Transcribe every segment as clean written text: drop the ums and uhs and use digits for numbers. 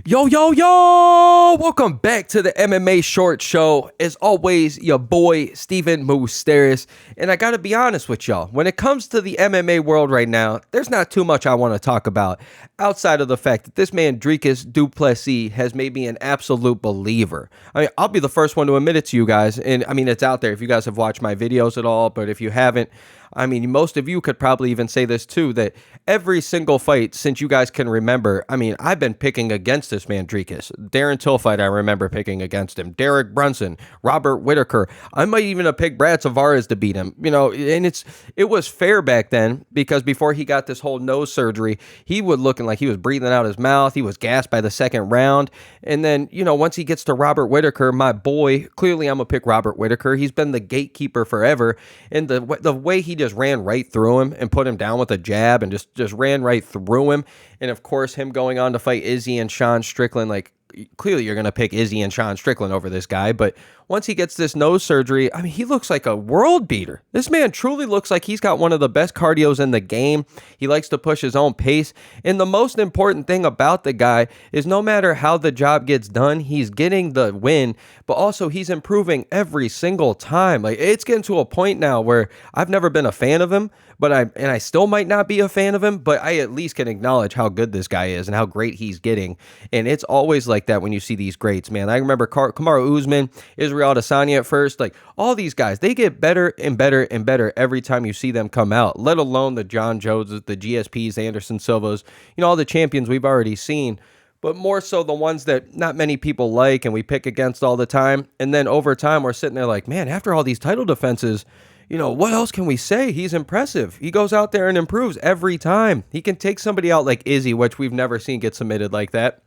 Yo, yo, yo! Welcome back to the MMA Short Show. As always, your boy, Steven Moustaris. And I gotta be honest with y'all, when it comes to the MMA world right now, there's not too much I want to talk about outside of the fact that this man, Dricus Du Plessis, has made me an absolute believer. I mean, I'll be the first one to admit it to you guys. And I mean, it's out there if you guys have watched my videos at all, but if you haven't, I mean, most of you could probably even say this too, that every single fight since you guys can remember, I mean, I've been picking against this man, Dricus. Darren Till fight, I remember picking against him. Derek Brunson, Robert Whitaker. I might even have picked Brad Tavares to beat him, and it was fair back then because before he got this whole nose surgery, he was looking like he was breathing out his mouth. He was gassed by the second round. And then, once he gets to Robert Whitaker, my boy, clearly I'm going to pick Robert Whitaker. He's been the gatekeeper forever. And the way he just ran right through him and put him down with a jab and just ran right through him. And of course, him going on to fight Izzy and Sean Strickland, like clearly you're going to pick Izzy and Sean Strickland over this guy. But once he gets this nose surgery, I mean, he looks like a world beater. This man truly looks like he's got one of the best cardios in the game. He likes to push his own pace. And the most important thing about the guy is no matter how the job gets done, he's getting the win, but also he's improving every single time. Like, it's getting to a point now where I've never been a fan of him, but I still might not be a fan of him, but I at least can acknowledge how good this guy is and how great he's getting. And it's always like that when you see these greats, man. I remember Kamaru Usman, Israel Adesanya at first, like all these guys, they get better and better and better every time you see them come out, let alone the John Joneses, the GSPs, the Anderson Silvas, all the champions we've already seen, but more so the ones that not many people like and we pick against all the time. And then over time, we're sitting there like, man, after all these title defenses, what else can we say? He's impressive. He goes out there and improves every time. He can take somebody out like Izzy, which we've never seen get submitted like that.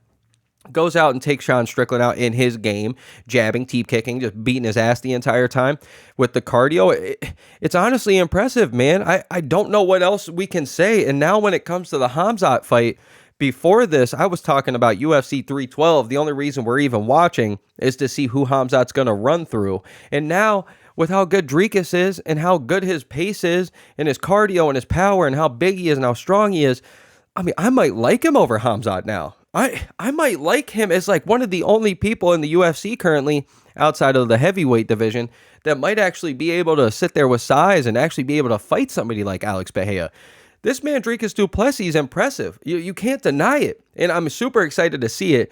Goes out and takes Sean Strickland out in his game, jabbing, teep kicking, just beating his ass the entire time with the cardio. It's honestly impressive, man. I don't know what else we can say. And now when it comes to the Khamzat fight, before this, I was talking about UFC 312. The only reason we're even watching is to see who Khamzat's going to run through. And now, with how good Dricus is and how good his pace is and his cardio and his power and how big he is and how strong he is, I mean, I might like him over Khamzat now. I might like him as like one of the only people in the UFC currently outside of the heavyweight division that might actually be able to sit there with size and actually be able to fight somebody like Alex Pereira. This man, Dricus Du Plessis, is impressive. You can't deny it. And I'm super excited to see it.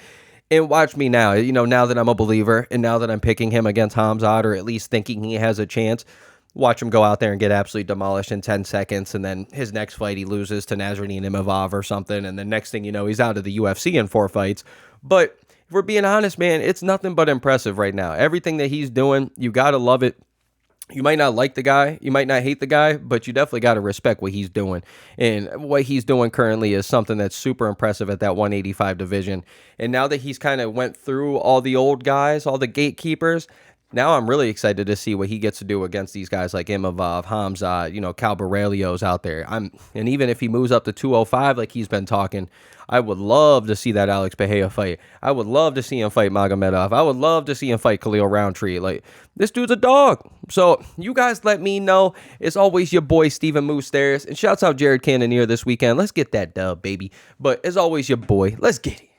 And watch me now, now that I'm a believer and now that I'm picking him against Khamzat or at least thinking he has a chance, watch him go out there and get absolutely demolished in 10 seconds. And then his next fight, he loses to Nasruddin Imavov or something. And the next thing you know, he's out of the UFC in 4 fights. But if we're being honest, man, it's nothing but impressive right now. Everything that he's doing, you got to love it. You might not like the guy, you might not hate the guy, but you definitely got to respect what he's doing. And what he's doing currently is something that's super impressive at that 185 division. And now that he's kind of went through all the old guys, all the gatekeepers, now I'm really excited to see what he gets to do against these guys like Imavov, Khamzat, Cal Borrelio's out there. And even if he moves up to 205 like he's been talking, I would love to see that Alex Pereira fight. I would love to see him fight Magomedov. I would love to see him fight Khalil Roundtree. Like, this dude's a dog. So you guys let me know. It's always your boy, Steven Moustaris. And shouts out Jared Cannonier this weekend. Let's get that dub, baby. But as always, your boy. Let's get it.